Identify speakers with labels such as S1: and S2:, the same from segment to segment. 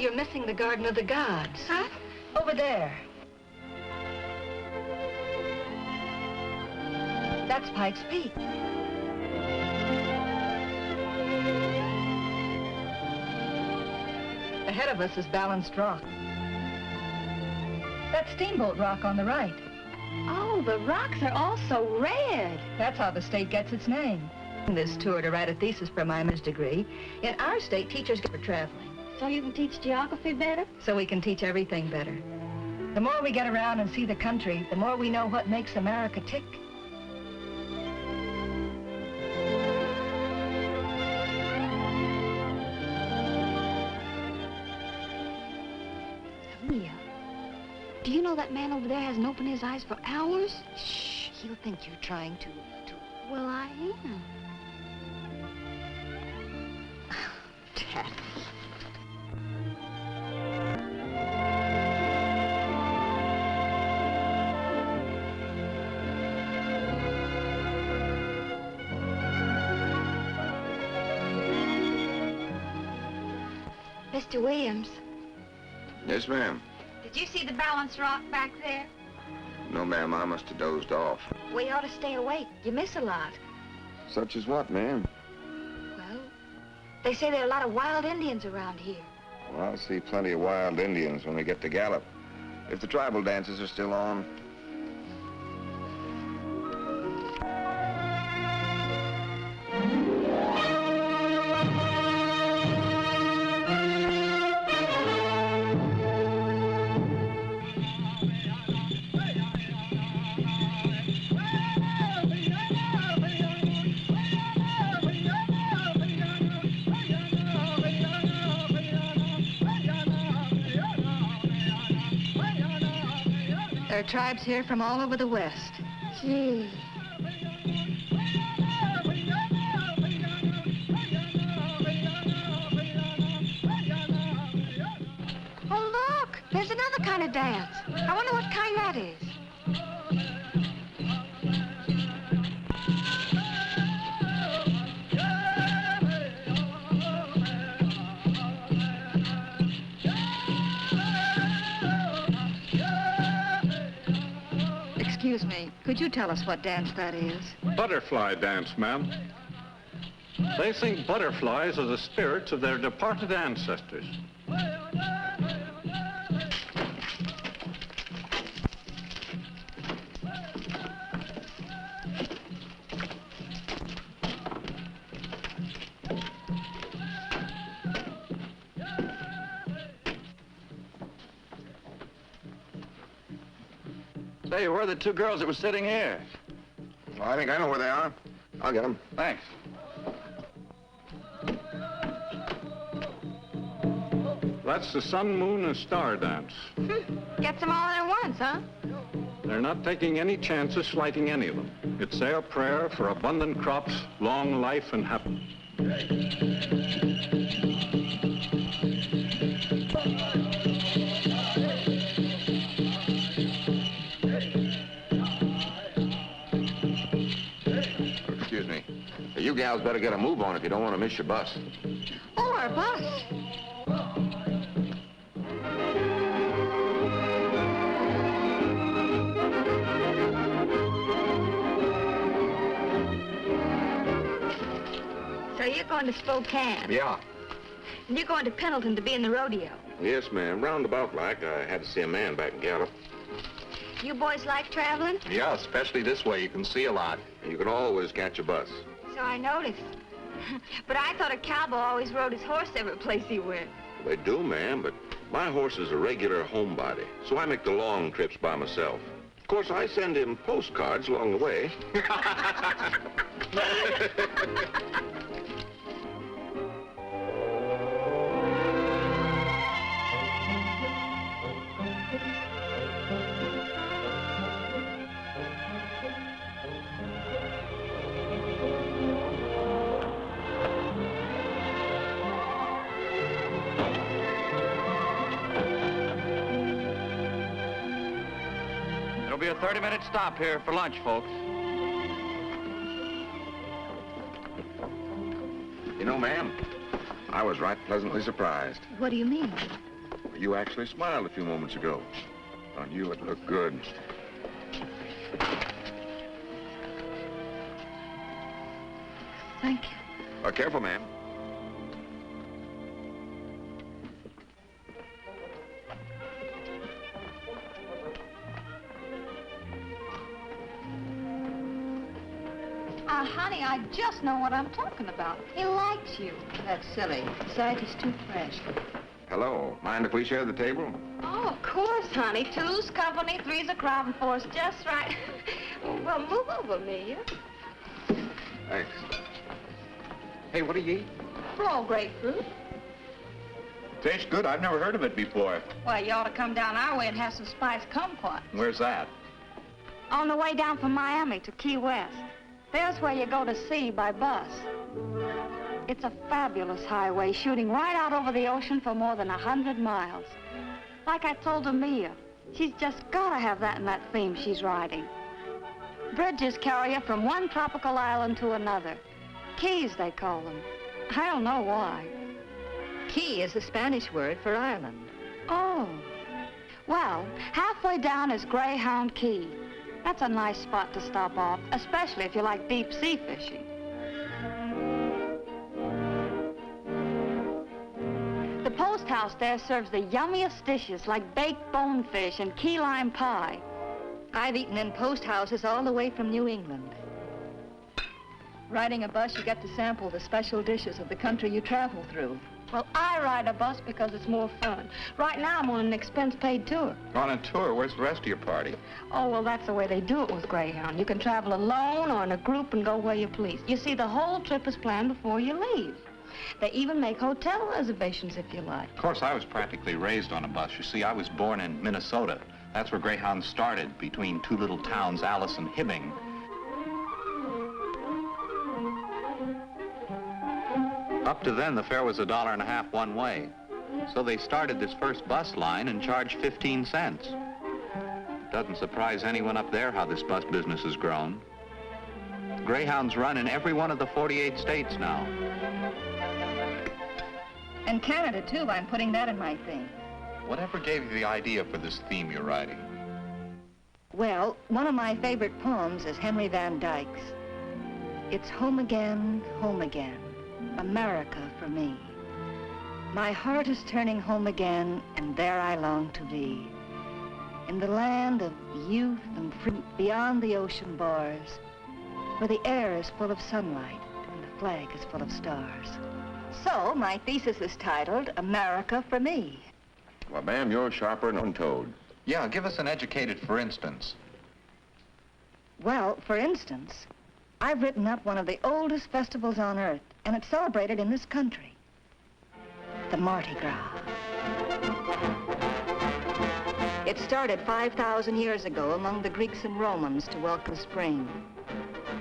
S1: You're missing the Garden of the Gods.
S2: Huh?
S1: Over there. That's Pike's Peak. Ahead of us is Balanced Rock. That's Steamboat Rock on the right.
S2: Oh, the rocks are all so red.
S1: That's how the state gets its name. This tour to write a thesis for my master's degree. In our state, teachers get for traveling.
S2: So you can teach geography better?
S1: So we can teach everything better. The more we get around and see the country, the more we know what makes America tick.
S2: Leah, do you know that man over there hasn't opened his eyes for hours?
S1: Shh, he'll think you're trying to...
S2: Well, I am.
S1: Tattle.
S2: Mr. Williams,
S3: Yes, ma'am.
S2: did you see the Balanced Rock back there?
S3: No, ma'am, I must have dozed off.
S2: Well, you ought to stay awake. You miss a lot.
S3: Such as what, ma'am?
S2: Well, they say there are a lot of wild Indians around here.
S3: Well, I'll see plenty of wild Indians when we get to Gallup. If the tribal dances are still on.
S1: There are tribes here from all over the West.
S2: Gee. Oh, look! There's another kind of dance. I wonder what kind that is.
S1: Excuse me, could you tell us what dance that is?
S4: Butterfly dance, ma'am. They think butterflies are the spirits of their departed ancestors.
S5: Say, where are the two girls that were sitting here?
S3: Well, I think I know where they are. I'll get them.
S5: Thanks.
S4: That's the sun, moon, and star dance.
S2: Gets them all in at once, huh?
S4: They're not taking any chances slighting any of them. It's their prayer for abundant crops, long life, and happiness.
S3: Excuse me. You gals better get a move on if you don't want to miss your bus.
S2: Oh, our bus. So you're going to Spokane?
S3: Yeah.
S2: And you're going to Pendleton to be in the rodeo?
S3: Yes, ma'am. Roundabout like. I had to see a man back in Gallup.
S2: You boys like traveling?
S3: Yeah, especially this way. You can see a lot. And you can always catch a bus.
S2: So I noticed. But I thought a cowboy always rode his horse every place he went.
S3: They do, ma'am, but my horse is a regular homebody, so I make the long trips by myself. Of course, I send him postcards along the way.
S5: There'll be a 30-minute stop here for lunch, folks.
S3: You know, ma'am, I was right pleasantly surprised.
S1: What do you mean?
S3: You actually smiled a few moments ago. On you, it looked good.
S1: Thank you.
S3: Careful, ma'am.
S1: Honey, I just know what I'm talking about. He likes you. That's silly. Besides, he's too fresh.
S3: Hello. Mind if we share the table?
S2: Oh, of course, honey. Two's company, three's a crowd, and four's just right. Well, move over, Amelia.
S3: Thanks. Hey, what do you eat?
S2: Raw grapefruit.
S4: Tastes good. I've never heard of it before.
S2: Well, you ought to come down our way and have some spiced kumquat.
S4: Where's that?
S2: On the way down from Miami to Key West. There's where you go to sea by bus. It's a fabulous highway shooting right out over the ocean for more than 100 miles. Like I told Amelia, she's just got to have that in that theme she's riding. Bridges carry you from one tropical island to another. Keys, they call them. I don't know why.
S1: Key is the Spanish word for island.
S2: Oh. Well, halfway down is Greyhound Key. That's a nice spot to stop off, especially if you like deep sea fishing. The post house there serves the yummiest dishes like baked bonefish and key lime pie.
S1: I've eaten in post houses all the way from New England. Riding a bus, you get to sample the special dishes of the country you travel through.
S2: Well, I ride a bus because it's more fun. Right now, I'm on an expense-paid tour.
S4: On a tour? Where's the rest of your party?
S2: Oh, well, that's the way they do it with Greyhound. You can travel alone or in a group and go where you please. You see, the whole trip is planned before you leave. They even make hotel reservations if you like.
S4: Of course, I was practically raised on a bus. You see, I was born in Minnesota. That's where Greyhound started, between two little towns, Alice and Hibbing. Up to then, the fare was $1.50 one way. So they started this first bus line and charged 15 cents. Doesn't surprise anyone up there how this bus business has grown. Greyhounds run in every one of the 48 states now.
S1: And Canada, too. I'm putting that in my theme.
S4: Whatever gave you the idea for this theme you're writing?
S1: Well, one of my favorite poems is Henry Van Dyke's. It's home again, America for me. My heart is turning home again, and there I long to be. In the land of youth and fruit beyond the ocean bars, where the air is full of sunlight and the flag is full of stars. So, my thesis is titled, America for Me.
S3: Well, ma'am, you're sharper than Toad.
S4: Yeah, give us an educated for instance.
S1: Well, for instance, I've written up one of the oldest festivals on earth, and it's celebrated in this country. The Mardi Gras. It started 5,000 years ago among the Greeks and Romans to welcome spring.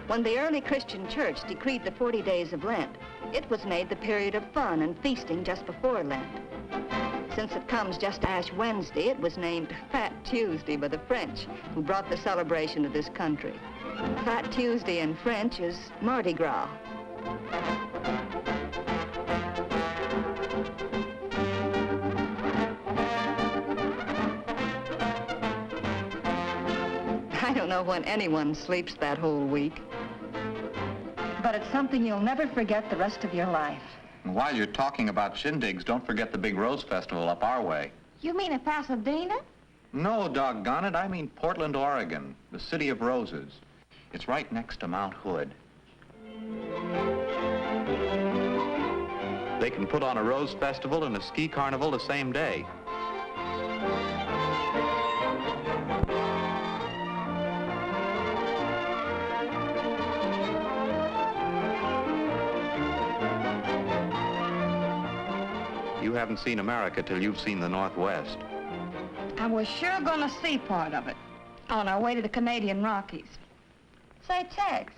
S1: When the early Christian church decreed the 40 days of Lent, it was made the period of fun and feasting just before Lent. Since it comes just Ash Wednesday, it was named Fat Tuesday by the French, who brought the celebration to this country. Fat Tuesday in French is Mardi Gras. I don't know when anyone sleeps that whole week. But it's something you'll never forget the rest of your life.
S4: And while you're talking about shindigs, don't forget the big Rose Festival up our way.
S2: You mean in Pasadena?
S4: No, doggone it, I mean Portland, Oregon, the city of roses. It's right next to Mount Hood. They can put on a Rose Festival and a ski carnival the same day. You haven't seen America till you've seen the Northwest.
S2: And we're sure gonna see part of it on our way to the Canadian Rockies. Say, Tex,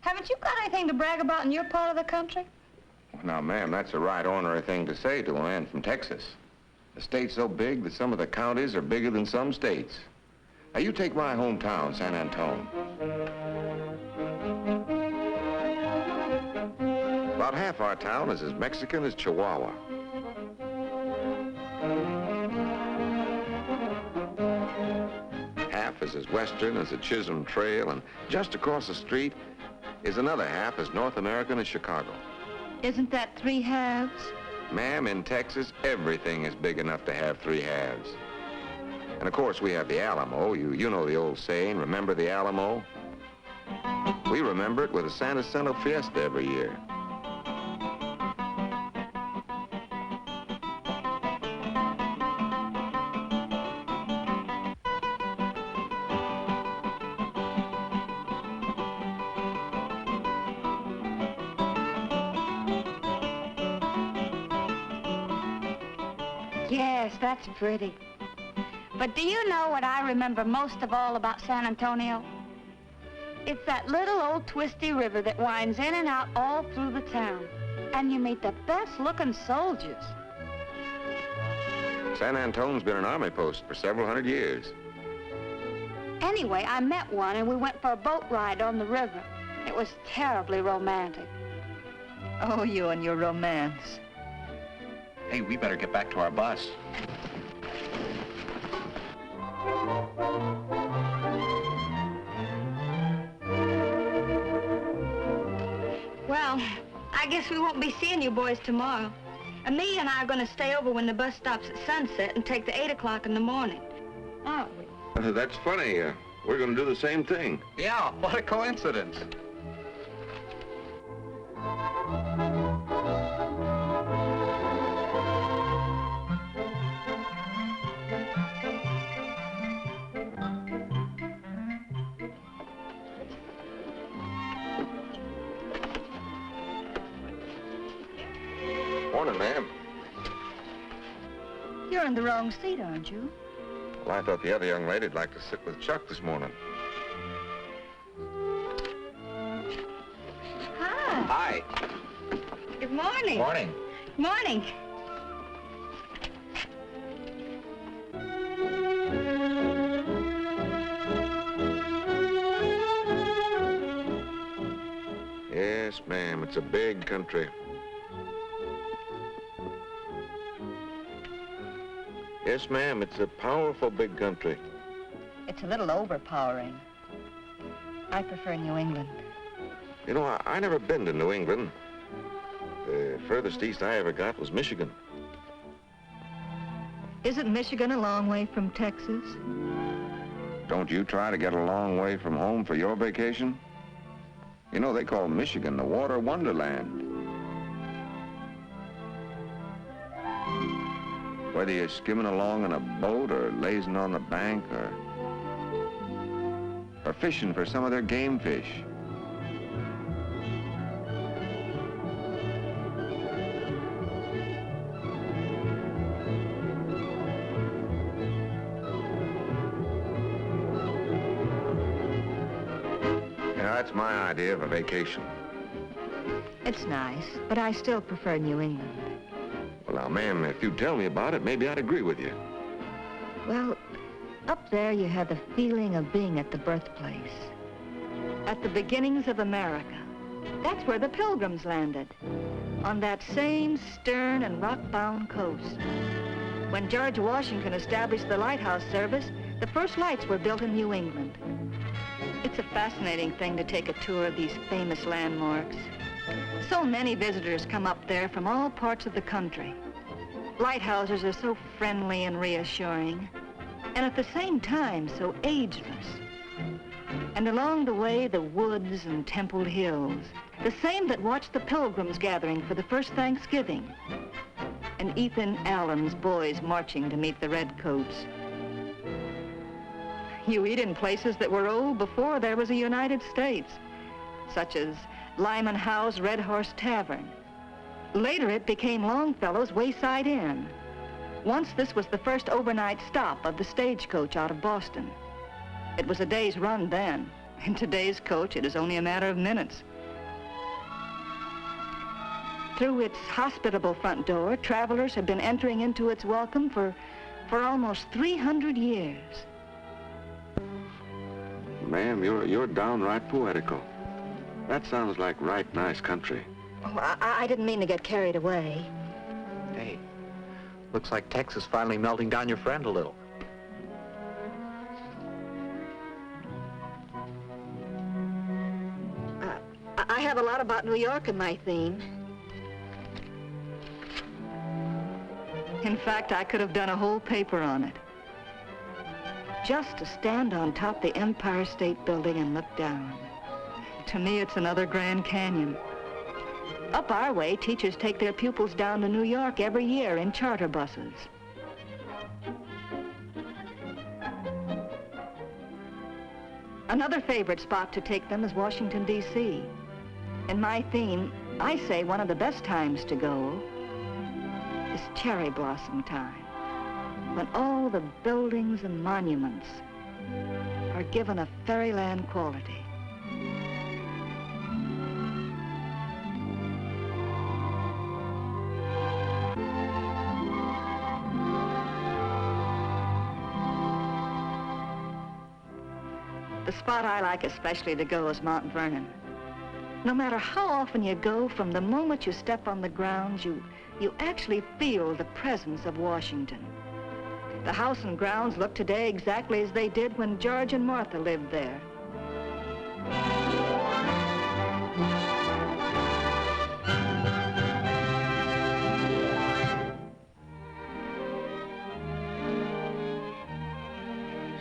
S2: haven't you got anything to brag about in your part of the country?
S3: Well, now, ma'am, that's a right ornery thing to say to a man from Texas. The state's so big that some of the counties are bigger than some states. Now, you take my hometown, San Antone. About half our town is as Mexican as Chihuahua. is as western as the Chisholm Trail, and just across the street is another half as North American as Chicago.
S1: Isn't that 3 halves?
S3: Ma'am, in Texas, everything is big enough to have 3 halves. And of course, we have the Alamo. You know the old saying, remember the Alamo? We remember it with a San Jacinto Fiesta every year.
S2: Yes, that's pretty. But do you know what I remember most of all about San Antonio? It's that little old twisty river that winds in and out all through the town. And you meet the best-looking soldiers.
S3: San Antonio's been an army post for several hundred years.
S2: Anyway, I met one, and we went for a boat ride on the river. It was terribly romantic.
S1: Oh, you and your romance.
S4: Hey, we better get back to our bus.
S2: Well, I guess we won't be seeing you boys tomorrow. Amelia and I are going to stay over when the bus stops at sunset and take the 8 o'clock in the morning. Aren't we?
S3: That's funny. We're going to do the same thing.
S4: Yeah, what a coincidence.
S3: Morning, ma'am.
S1: You're in the wrong seat, aren't you?
S3: Well, I thought the other young lady'd like to sit with Chuck this morning.
S2: Hi.
S4: Hi.
S2: Good morning.
S4: Morning.
S2: Morning.
S3: Yes, ma'am. It's a big country. Yes, ma'am. It's a powerful big country.
S1: It's a little overpowering. I prefer New England.
S3: You know, I never been to New England. The furthest east I ever got was Michigan.
S1: Isn't Michigan a long way from Texas?
S3: Don't you try to get a long way from home for your vacation? You know, they call Michigan the water wonderland. Whether you're skimming along in a boat or lazing on the bank or fishing for some of their game fish. Yeah, that's my idea of a vacation.
S1: It's nice, but I still prefer New England.
S3: Well, now, ma'am, if you tell me about it, maybe I'd agree with you.
S1: Well, up there you have the feeling of being at the birthplace. At the beginnings of America. That's where the Pilgrims landed. On that same stern and rock-bound coast. When George Washington established the lighthouse service, the first lights were built in New England. It's a fascinating thing to take a tour of these famous landmarks. So many visitors come up there from all parts of the country. Lighthouses are so friendly and reassuring, and at the same time so ageless. And along the way, the woods and templed hills, the same that watched the Pilgrims gathering for the first Thanksgiving, and Ethan Allen's boys marching to meet the Redcoats. You eat in places that were old before there was a United States, such as Lyman Howe's Red Horse Tavern. Later, it became Longfellow's Wayside Inn. Once, this was the first overnight stop of the stagecoach out of Boston. It was a day's run then. In today's coach, it is only a matter of minutes. Through its hospitable front door, travelers have been entering into its welcome for almost 300 years.
S3: Ma'am, you're downright poetical. That sounds like right nice country.
S1: Oh, I didn't mean to get carried away.
S4: Hey, looks like Texas finally melting down your friend a little.
S1: I have a lot about New York in my theme. In fact, I could have done a whole paper on it. Just to stand on top the Empire State Building and look down. To me, it's another Grand Canyon. Up our way, teachers take their pupils down to New York every year in charter buses. Another favorite spot to take them is Washington, D.C. In my theme, I say one of the best times to go is cherry blossom time, when all the buildings and monuments are given a fairyland quality. The spot I like especially to go is Mount Vernon. No matter how often you go, from the moment you step on the grounds, you actually feel the presence of Washington. The house and grounds look today exactly as they did when George and Martha lived there.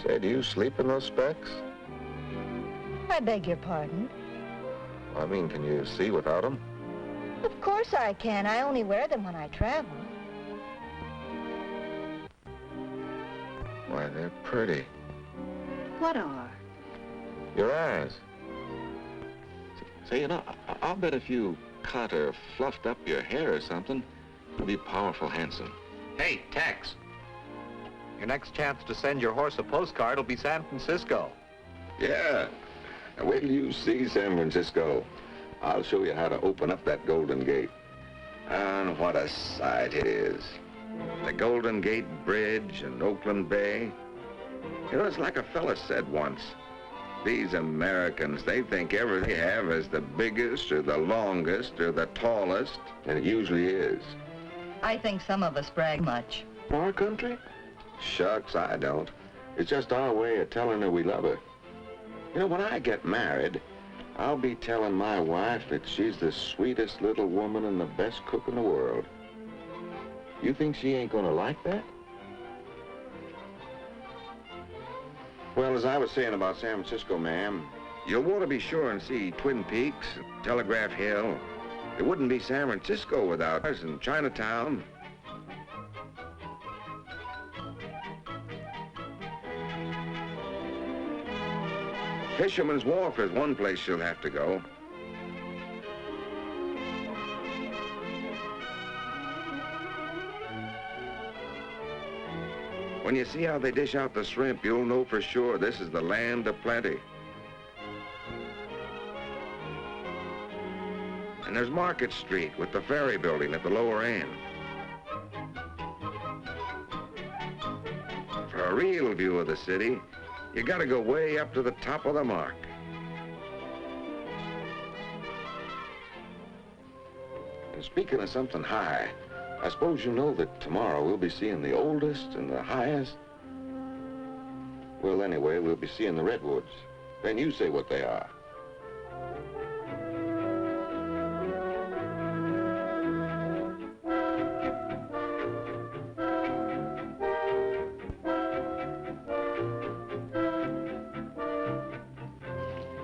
S3: Say, do you sleep in those specs?
S1: I beg your pardon?
S3: I mean, can you see without them?
S1: Of course I can. I only wear them when I travel.
S3: Why, they're pretty.
S1: What are?
S3: Your eyes. Say, you know, I'll bet if you cut or fluffed up your hair or something, you'll be powerful handsome.
S4: Hey, Tex. Your next chance to send your horse a postcard will be San Francisco.
S3: Yeah. Now, wait till you see San Francisco. I'll show you how to open up that Golden Gate. And what a sight it is. The Golden Gate Bridge and Oakland Bay. You know, it's like a fella said once. These Americans, they think everything they have is the biggest or the longest or the tallest, and it usually is.
S1: I think some of us brag much.
S3: Our country? Shucks, I don't. It's just our way of telling her we love her. You know, when I get married, I'll be telling my wife that she's the sweetest little woman and the best cook in the world. You think she ain't gonna like that? Well, as I was saying about San Francisco, ma'am, you'll want to be sure and see Twin Peaks, Telegraph Hill. It wouldn't be San Francisco without us, and Chinatown. Fisherman's Wharf is one place you'll have to go. When you see how they dish out the shrimp, you'll know for sure this is the land of plenty. And there's Market Street with the ferry building at the lower end. For a real view of the city, you gotta go way up to the top of the mark. And speaking of something high, I suppose you know that tomorrow we'll be seeing the oldest and the highest. Well, anyway, we'll be seeing the redwoods. Then you say what they are.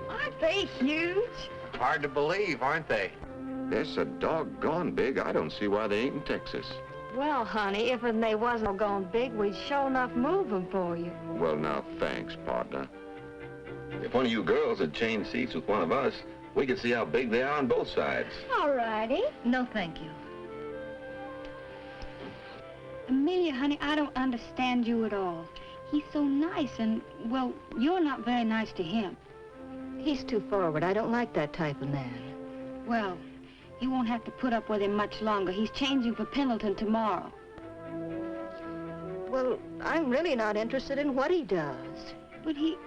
S2: Aren't they huge?
S4: Hard to believe, aren't they?
S3: They're so doggone big, I don't see why they ain't in Texas.
S2: Well, honey, if they wasn't gone big, we'd sure enough move them for you.
S3: Well, now, thanks, partner. If one of you girls had changed seats with one of us, we could see how big they are on both sides.
S2: All righty.
S1: No, thank you.
S2: Amelia, honey, I don't understand you at all. He's so nice and, well, you're not very nice to him.
S1: He's too forward. I don't like that type of man.
S2: Well, you won't have to put up with him much longer. He's changing for Pendleton tomorrow.
S1: Well, I'm really not interested in what he does.
S2: But he...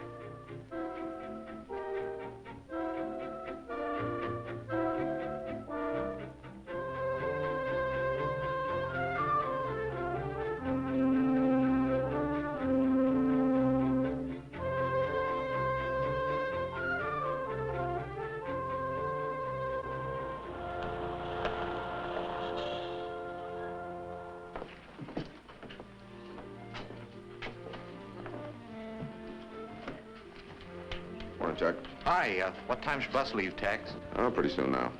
S3: Morning, Chuck.
S4: Hi, what time's your bus leave, Tex?
S3: Oh, pretty soon now.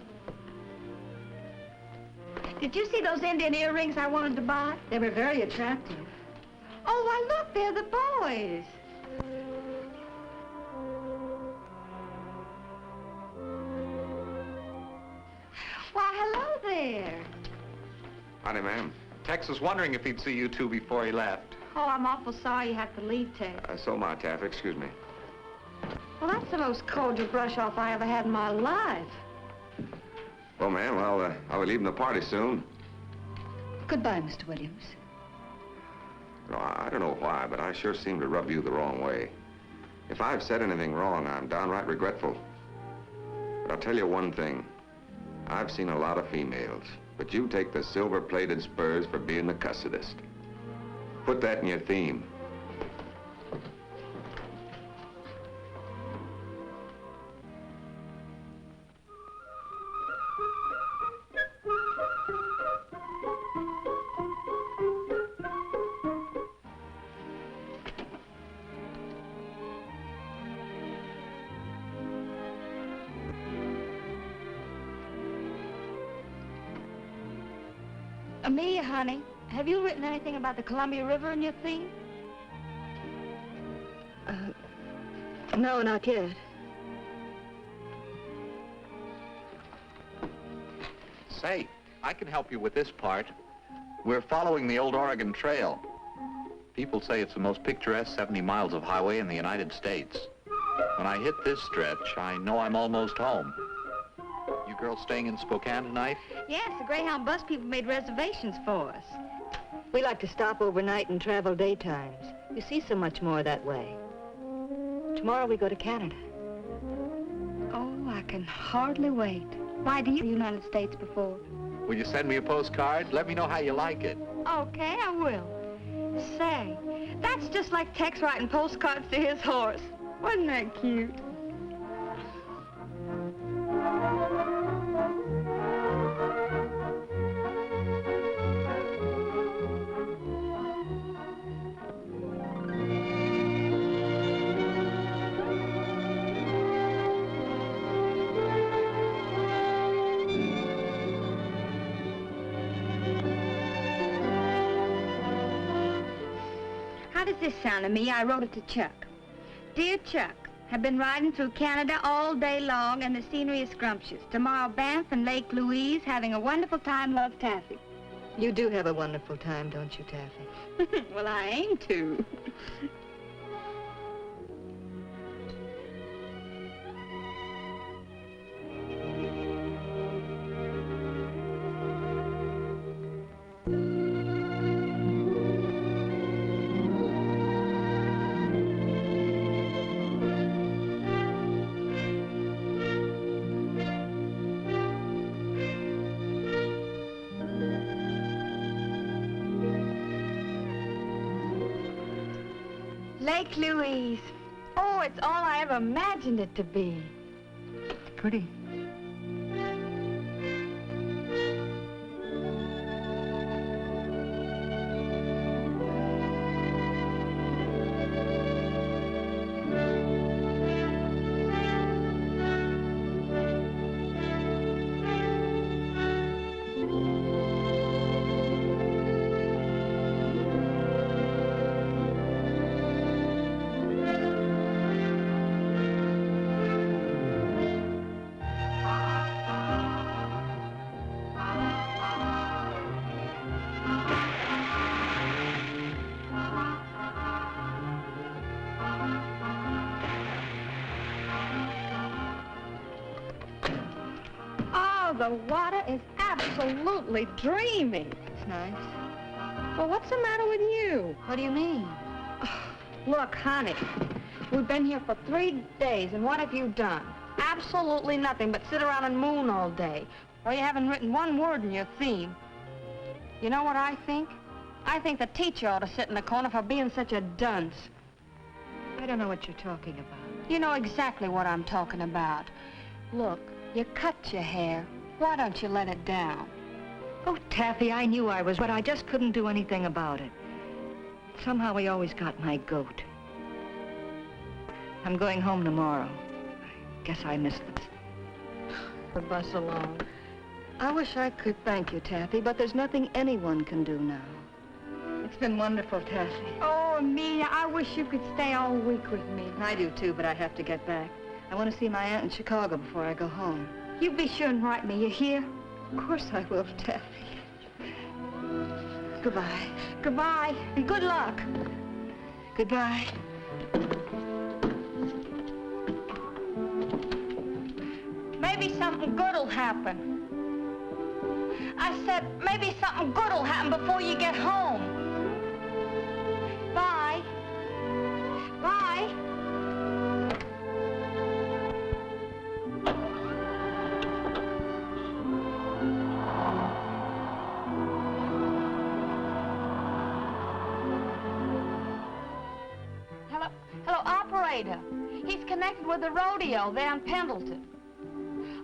S2: Did you see those Indian earrings I wanted to buy?
S1: They were very attractive.
S2: Oh, why, look, they're the boys. Why, hello there.
S3: Howdy, ma'am.
S4: Tex was wondering if he'd see you two before he left.
S2: Oh, I'm awful sorry you have to leave, Tex.
S3: So am I, Taffy. Excuse me.
S2: Well, that's the most cordial brush-off I ever had in my life.
S3: Well, ma'am, I'll be leaving the party soon.
S1: Goodbye, Mr. Williams.
S3: No, I don't know why, but I sure seem to rub you the wrong way. If I've said anything wrong, I'm downright regretful. But I'll tell you one thing. I've seen a lot of females, but you take the silver-plated spurs for being the cussedest. Put that in your theme.
S2: Amelia, honey, have you written anything about the Columbia River in your theme?
S1: No, not yet.
S4: Say, I can help you with this part. We're following the old Oregon Trail. People say it's the most picturesque 70 miles of highway in the United States. When I hit this stretch, I know I'm almost home. You girls staying in Spokane tonight?
S2: Yes, the Greyhound bus people made reservations for us.
S1: We like to stop overnight and travel daytimes. You see so much more that way. Tomorrow we go to Canada.
S2: Oh, I can hardly wait. Why, do you the United States before?
S4: Will you send me a postcard? Let me know how you like it.
S2: Okay, I will. Say, that's just like Tex writing postcards to his horse. Wasn't that cute? How does this sound to me? I wrote it to Chuck. Dear Chuck, have been riding through Canada all day long and the scenery is scrumptious. Tomorrow, Banff and Lake Louise, having a wonderful time. Love, Taffy.
S1: You do have a wonderful time, don't you, Taffy?
S2: Well, I aim to. Lake Louise. Oh, it's all I ever imagined it to be.
S1: Pretty.
S2: The water is absolutely dreamy.
S1: It's nice.
S2: Well, what's the matter with you?
S1: What do you mean?
S2: Look, honey, we've been here for 3 days, and what have you done? Absolutely nothing but sit around and moon all day. Well, you haven't written one word in your theme. You know what I think? I think the teacher ought to sit in the corner for being such a dunce.
S1: I don't know what you're talking about.
S2: You know exactly what I'm talking about. Look, you cut your hair. Why don't you let it down?
S1: Oh, Taffy, I knew I was, but I just couldn't do anything about it. Somehow he always got my goat. I'm going home tomorrow. Guess I missed this.
S2: The bus alone.
S1: I wish I could thank you, Taffy, but there's nothing anyone can do now. It's been wonderful, Taffy.
S2: Oh, Amelia, I wish you could stay all week with me.
S1: I do, too, but I have to get back. I want to see my aunt in Chicago before I go home.
S2: You be sure and write me. You hear?
S1: Of course I will, Taffy. Goodbye.
S2: Goodbye, and good luck.
S1: Goodbye.
S2: Maybe something good'll happen. I said, maybe something good'll happen before you get home. Bye. Bye. Hello, operator. He's connected with the rodeo there in Pendleton.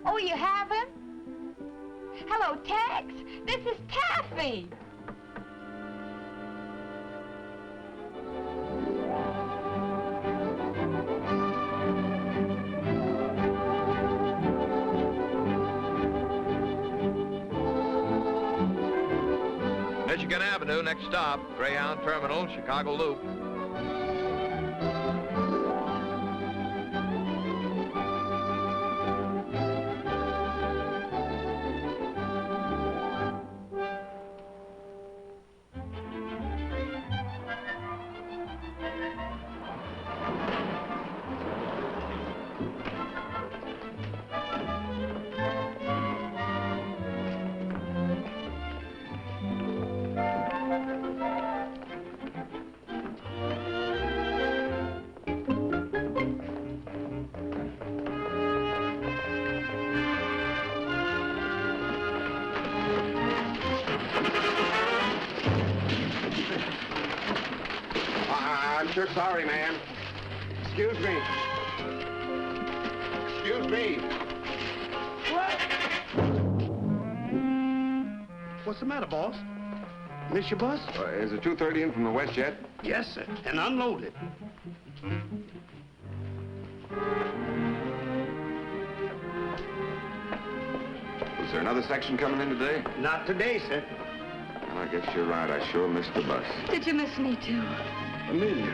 S2: Oh, you have him? Hello, Tex. This is Taffy.
S5: Michigan Avenue, next stop, Greyhound Terminal, Chicago Loop.
S3: I'm sure sorry, ma'am. Excuse me. Excuse me.
S6: What's the matter, boss? Miss your bus?
S3: Is the 2:30 in from the west yet?
S6: Yes, sir. And unloaded.
S3: Was there another section coming in today?
S6: Not today, sir.
S3: Well, I guess you're right. I sure missed the bus.
S2: Did you miss me, too?
S3: Amelia.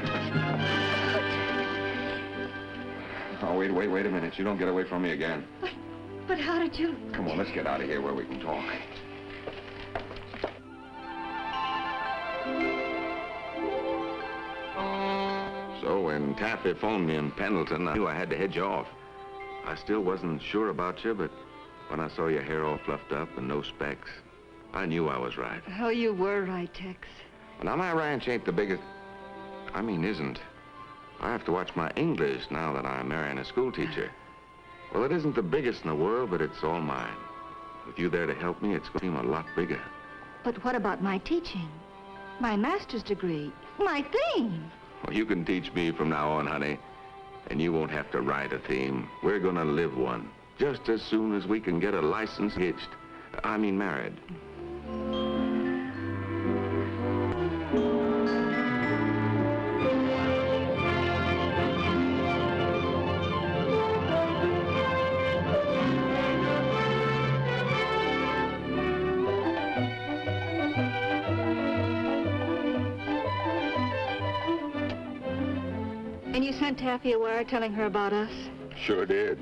S3: Oh, wait a minute. You don't get away from me again.
S2: But how did you...
S3: Come on, let's get out of here where we can talk. So when Taffy phoned me in Pendleton, I knew I had to head you off. I still wasn't sure about you, but when I saw your hair all fluffed up and no specs, I knew I was right.
S1: Oh, you were right, Tex.
S3: Now, my ranch ain't the biggest... I mean, isn't. I have to watch my English now that I'm marrying a school teacher. Well, it isn't the biggest in the world, but it's all mine. With you there to help me, it's going to seem a lot bigger.
S1: But what about my teaching? My master's degree? My theme?
S3: Well, you can teach me from now on, honey. And you won't have to write a theme. We're going to live one. Just as soon as we can get a license hitched. I mean, married.
S1: And you sent Taffy a wire telling her about us?
S3: Sure did.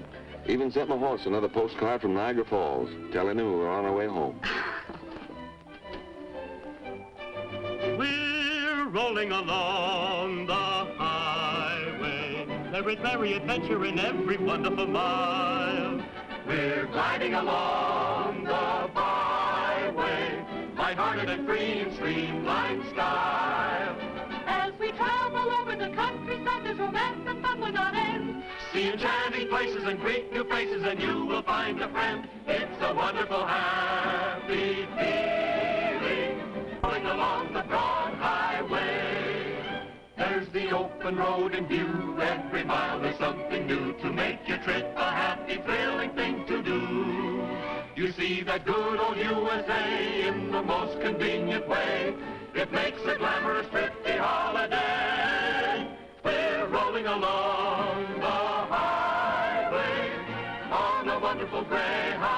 S3: Even sent my horse another postcard from Niagara Falls, telling him we were on our way home.
S7: We're rolling along the highway. There is merry adventure in every wonderful mile. We're gliding along the byway, lighthearted and free in streamlined style. As we travel over the countryside, there's romance and fun without end. See enchanting places and greet new faces, and you will find a friend. It's a wonderful, happy feeling, rolling along the broad highway. There's the open road in view. Every mile there's something new to make your trip a happy, thrilling thing to do. You see that good old USA in the most convenient way. It makes a glamorous, thrifty holiday. We're rolling along the highway. wonderful Greyhound.